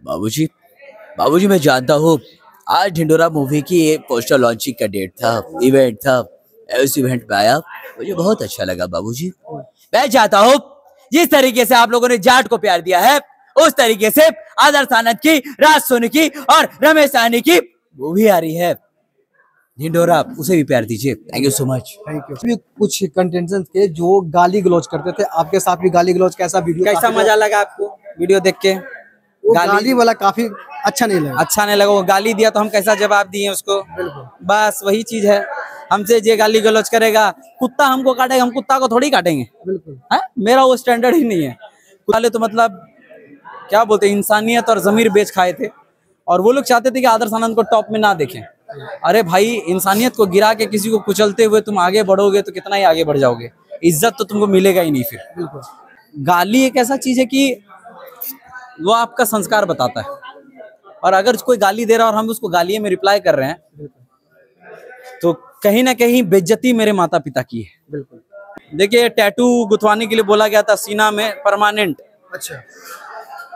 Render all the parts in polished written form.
बाबूजी, बाबूजी मैं जानता हूँ आज ढिंडोरा मूवी की पोस्टर लॉन्चिंग का डेट था, इवेंट था। उस इवेंट में आया, मुझे बहुत अच्छा लगा बाबूजी। मैं चाहता हूँ जिस तरीके से आप लोगों ने जाट को प्यार दिया है उस तरीके से आदर्श आनंद की, राज सोनी की और रमेश साहनी की मूवी आ रही है ढिंडोरा, उसे भी प्यार दीजिए। Thank you so much. Thank you. भी कुछ कंटेंटेंट्स के जो गाली गलौज करते थे, आपके साथ भी गाली गलौज कैसा वीडियो, कैसा मजा लगा आपको वीडियो देख के? वो गाली वाला काफी अच्छा नहीं लगा। अच्छा नहीं लगा, वो गाली दिया तो हम कैसा जवाब दिए उसको। बस वही चीज है, हमसे जे गाली गलौज करेगा, कुत्ता हमको काटेगा, हम कुत्ता को थोड़ी काटेंगे। बिल्कुल है, मेरा वो स्टैंडर्ड ही नहीं है। वाले तो मतलब क्या बोलते, इंसानियत और जमीर बेच खाए थे, और वो लोग चाहते थे कि आदर्श आनंद को टॉप में ना देखें। अरे भाई, इंसानियत को गिरा के किसी को कुचलते हुए तुम आगे बढ़ोगे तो कितना ही आगे बढ़ जाओगे, इज्जत तो तुमको मिलेगा ही नहीं फिर। बिल्कुल। गाली एक ऐसा चीज है कि वो आपका संस्कार बताता है, और अगर कोई गाली दे रहा है और हम उसको गालिये में रिप्लाई कर रहे हैं तो कहीं ना कहीं बेइज्जती मेरे माता पिता की है। बिल्कुल। देखिए, टैटू गुथवाने के लिए बोला गया था सीना में परमानेंट। अच्छा।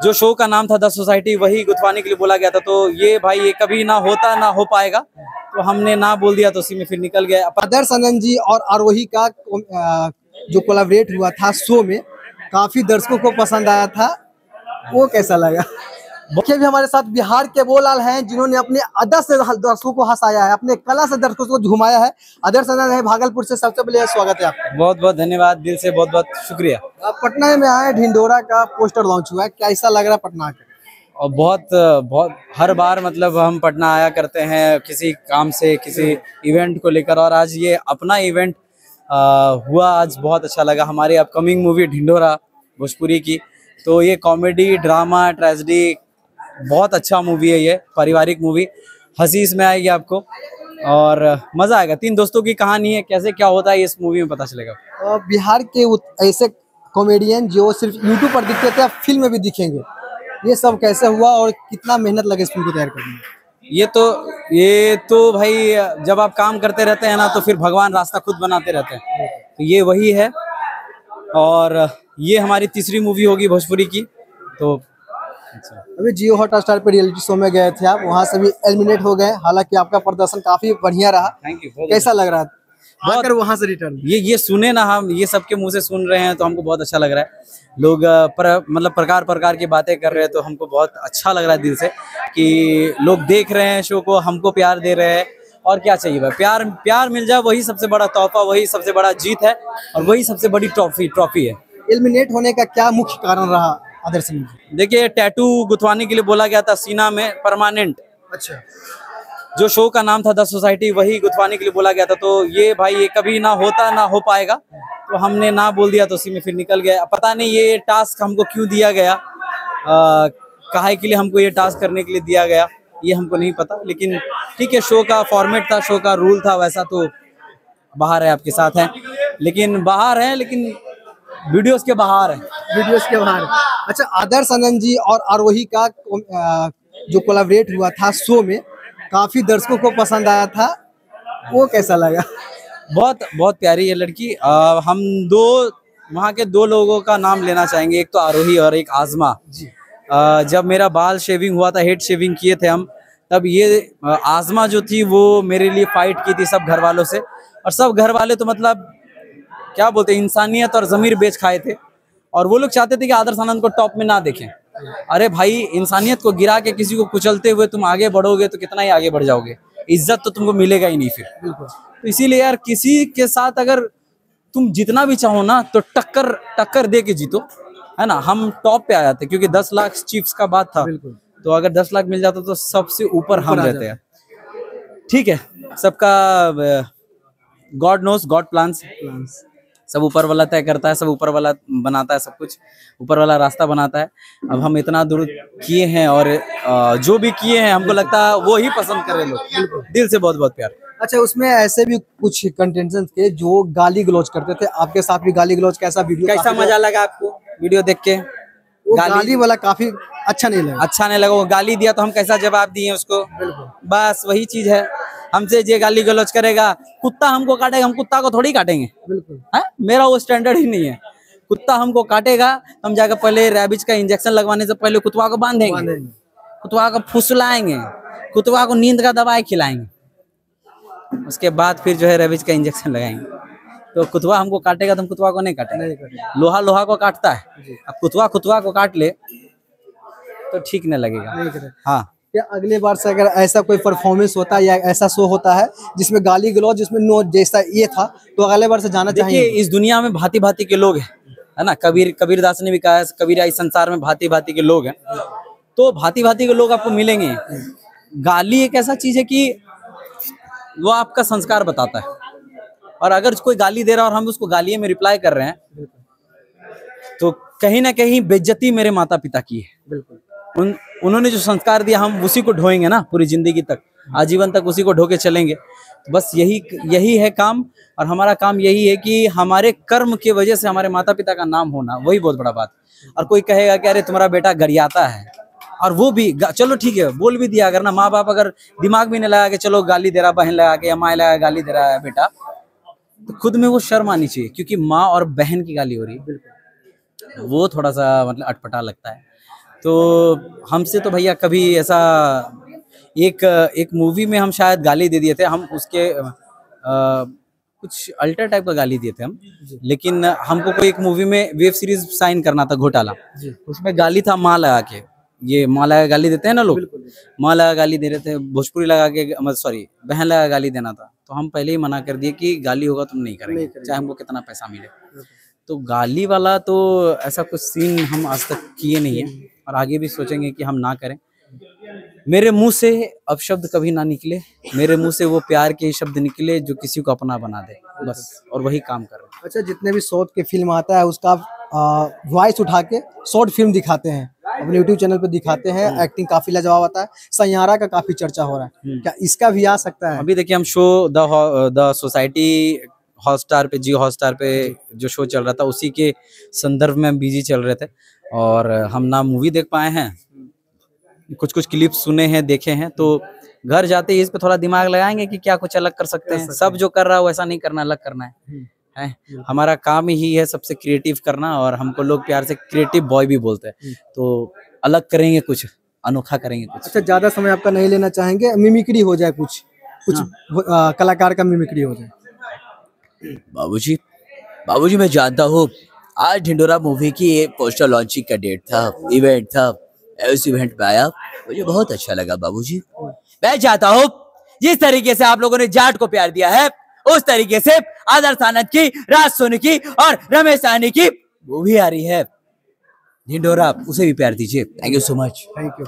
जो शो का नाम था द सोसाइटी, वही गुथवाने के लिए बोला गया था। तो ये भाई, ये कभी ना होता ना हो पाएगा, तो हमने ना बोल दिया तो उसी में फिर निकल गया। आदर्श आनंद जी और आरोही का जो कोलैबोरेट हुआ था शो में, काफी दर्शकों को पसंद आया था, वो कैसा लगा? मुख्य भी हमारे साथ बिहार के वो लाल हैं जिन्होंने अपने अदा से दर्शकों को हंसाया है, अपने कला से दर्शकों को घुमाया है। आदर्श आनंद है भागलपुर से, सबसे पहले स्वागत है आपका। बहुत बहुत धन्यवाद, दिल से बहुत बहुत शुक्रिया। आप पटना में आए, ढिंडोरा का पोस्टर लॉन्च हुआ है, कैसा लग रहा है पटना का? और बहुत हर बार मतलब हम पटना आया करते हैं किसी काम से, किसी इवेंट को लेकर, और आज ये अपना इवेंट हुआ, आज बहुत अच्छा लगा। हमारी अपकमिंग मूवी ढिंडोरा भोजपुरी की, तो ये कॉमेडी, ड्रामा, ट्रेजेडी, बहुत अच्छा मूवी है। ये पारिवारिक मूवी, हंसी इसमें आएगी आपको और मजा आएगा। 3 दोस्तों की कहानी है, कैसे क्या होता है इस मूवी में पता चलेगा। बिहार के ऐसे कॉमेडियन जो सिर्फ यूट्यूब पर दिखते थे, अब फिल्म में भी दिखेंगे, ये सब कैसे हुआ और कितना मेहनत लगे इस फिल्म को तैयार करने में? ये तो भाई, जब आप काम करते रहते हैं ना तो फिर भगवान रास्ता खुद बनाते रहते हैं, तो ये वही है। और ये हमारी तीसरी मूवी होगी भोजपुरी की। तो अभी जियो हॉटस्टार पे रियलिटी शो में गए थे आप, वहाँ से भी एलिमिनेट हो गए, हालांकि आपका प्रदर्शन काफी बढ़िया रहा। Thank you. कैसा लग रहा है आकर वहाँ से रिटर्न? ये सुने ना, हम ये सबके मुंह से सुन रहे हैं तो हमको बहुत अच्छा लग रहा है। लोग मतलब प्रकार की बातें कर रहे हैं, तो हमको बहुत अच्छा लग रहा है दिल से कि लोग देख रहे हैं शो को, हमको प्यार दे रहे हैं। और क्या चाहिए भाई, प्यार मिल जाए, वही सबसे बड़ा तोहफा, वही सबसे बड़ा जीत है, और वही सबसे बड़ी ट्रॉफी है। एलिमिनेट होने का क्या मुख्य कारण रहा आदर्श आनंद? देखिए, टैटू गुथवाने के लिए बोला गया था सीना में परमानेंट। अच्छा। जो शो का नाम था द सोसाइटी, वही गुथवाने के लिए बोला गया था। तो ये भाई, ये कभी ना होता ना हो पाएगा, तो हमने ना बोल दिया तो उसी में फिर निकल गया। पता नहीं ये टास्क हमको क्यों दिया गया, काहे के लिए हमको ये टास्क करने के लिए दिया गया, ये हमको नहीं पता। लेकिन ठीक है, शो का फॉर्मेट था, शो का रूल था वैसा। तो बाहर है, आपके साथ है, लेकिन बाहर है, लेकिन वीडियोस के बाहर है, वीडियोस के बाहर। अच्छा, आदर्श आनंद जी और आरोही का जो कोलैबोरेट हुआ था शो में, काफी दर्शकों को पसंद आया था, वो कैसा लगा? बहुत प्यारी है लड़की। हम वहाँ के 2 लोगों का नाम लेना चाहेंगे, एक तो आरोही और एक आजमा जी। जब मेरा बाल शेविंग हुआ था, हेड शेविंग किए थे हम, तब ये आजमा जो थी वो मेरे लिए फाइट की थी सब घर वालों से, और सब घर वाले तो मतलब क्या बोलते, इंसानियत और जमीर बेच खाए थे, और वो लोग चाहते थे कि आदर्श आनंद को टॉप में ना देखें। अरे भाई, इंसानियत को गिरा के किसी को कुचलते हुए तुम आगे बढ़ोगे तो कितना ही आगे बढ़ जाओगे, इज्जत तो तुमको मिलेगा ही नहीं फिर। तो इसीलिए यार, किसी के साथ अगर तुम जितना भी चाहो ना, तो टक्कर दे के जीतो, है ना। हम टॉप पे आ जाते क्योंकि 10 लाख चीफ्स का बात था, तो अगर 10 लाख मिल जाता तो सबसे ऊपर हम रहते हैं। ठीक है, सबका गॉड नोस, गॉड प्लान्स, सब ऊपर वाला तय करता है, सब ऊपर वाला बनाता है, सब कुछ ऊपर वाला रास्ता बनाता है। अब हम इतना दूर किए हैं, और जो भी किए हैं हमको लगता है वो ही पसंद कर रहे लोग, दिल से बहुत प्यार। अच्छा, उसमें ऐसे भी कुछ कंटेंटेंट्स के जो गाली गलौज करते थे, आपके साथ भी गाली गलौज कैसा वीडियो, कैसा मजा लगा आपको वीडियो देख के? वो गाली वाला काफी अच्छा नहीं लगा। अच्छा नहीं लगा, वो गाली दिया तो हम कैसा जवाब दिए उसको। बस वही चीज है, हमसे जे गाली गलौज करेगा, कुत्ता हमको काटेगा, हम कुत्ता को थोड़ी काटेंगे। बिल्कुल। है, मेरा वो स्टैंडर्ड ही नहीं है। कुत्ता हमको काटेगा, हम जाकर पहले रैबिज का इंजेक्शन लगवाने से पहले कुत्ता को बांधेंगे। कुतवा को फुसलाएंगे, कुतवा को नींद का दवाई खिलाएंगे, उसके बाद फिर जो है रेबीज का इंजेक्शन लगाएंगे। तो कुतवा हमको काटेगा तो हम कुतवा को नहीं काटेंगे। लोहा लोहा को काटता है, अब कुतवा को काट ले तो ठीक नहीं लगेगा। हाँ, क्या अगले बार से अगर ऐसा कोई परफॉर्मेंस होता है या ऐसा शो होता है जिसमें गाली गलौज जिसमें नो जैसा ये था, तो अगले बार से जाना देखिए चाहिए? इस दुनिया में भांति भांति के लोग हैं, है ना। कबीरदास ने भी कहा है, कबीरा इस संसार में भांति भांति के लोग हैं। तो भांति भांति के लोग आपको मिलेंगे। गाली एक ऐसा चीज है कि वो आपका संस्कार बताता है, और अगर कोई गाली दे रहा है और हम उसको गाली में रिप्लाई कर रहे हैं तो कहीं ना कहीं बेइज्जती मेरे माता पिता की है। उन्होंने जो संस्कार दिया हम उसी को ढोएंगे ना पूरी जिंदगी तक, आजीवन तक उसी को ढो के चलेंगे। तो बस यही है काम, और हमारा काम यही है कि हमारे कर्म की वजह से हमारे माता पिता का नाम होना, वही बहुत बड़ा बात। और कोई कहेगा कि अरे तुम्हारा बेटा गरियाता है, और वो भी चलो ठीक है बोल भी दिया अगर ना, माँ बाप अगर दिमाग भी नहीं लगा कि चलो गाली दे रहा बहन लगा के या माँ लगा गाली दे रहा है बेटा, तो खुद में वो शर्म आनी चाहिए, क्योंकि माँ और बहन की गाली हो रही है, वो थोड़ा सा मतलब अटपटा लगता है। तो हमसे तो भैया कभी ऐसा एक मूवी में हम शायद गाली दे दिए थे, हम उसके कुछ अल्टर टाइप का गाली दिए थे हम, लेकिन हमको कोई एक मूवी में वेब सीरीज साइन करना था, घोटाला, उसमें गाली था माँ लगा के। ये माँ लगा गाली देते हैं ना लोग, माँ लगा गाली दे रहे थे, भोजपुरी लगा के सॉरी बहन लगा गाली देना था। तो हम पहले ही मना कर दिए कि गाली होगा तुम नहीं करेंगे, चाहे हमको कितना पैसा मिले। तो गाली वाला तो ऐसा कुछ सीन हम आज तक किए नहीं है, और आगे भी सोचेंगे कि हम ना करें। मेरे मुंह से अपशब्द कभी ना निकले, मेरे मुंह से वो प्यार के शब्द निकले जो किसी को अपना बना दे, बस, और वही काम कर रहे हैं। अच्छा, जितने भी साउथ के फिल्म आता है उसका वॉइस उठा के शॉर्ट फिल्म दिखाते हैं, अपने यूट्यूब चैनल पे दिखाते हैं, एक्टिंग काफी लाजवाब आता है। सैयारा का काफी चर्चा हो रहा है, क्या इसका भी आ सकता है? अभी देखिए हम शो द सोसाइटी हॉटस्टार पे, जियो हॉटस्टार पे जो शो चल रहा था उसी के संदर्भ में हम बिजी चल रहे थे, और हम ना मूवी देख पाए हैं, कुछ क्लिप सुने हैं, देखे हैं। तो घर जाते ही इस पे थोड़ा दिमाग लगाएंगे कि क्या कुछ अलग कर सकते हैं। सब जो कर रहा है वैसा नहीं करना, अलग करना है। हमारा काम ही है सबसे क्रिएटिव करना, और हमको लोग प्यार से क्रिएटिव बॉय भी बोलते हैं। तो अलग करेंगे, कुछ अनोखा करेंगे कुछ। अच्छा, ज्यादा समय आपका नहीं लेना चाहेंगे, मिमिक्री हो जाए, कुछ कलाकार का मिमिक्री हो जाए। बाबूजी मैं जानता हूँ आज ढिंडोरा मूवी की ये पोस्टर लॉन्चिंग का डेट था, इवेंट था। उस इवेंट पे आया, मुझे बहुत अच्छा लगा बाबूजी। मैं चाहता हूँ जिस तरीके से आप लोगों ने जाट को प्यार दिया है, उस तरीके से आदर्श आनंद की, राज सोनी की और रमेश साहनी की मूवी आ रही है ढिंडोरा, उसे भी प्यार दीजिए। Thank you so much. Thank you.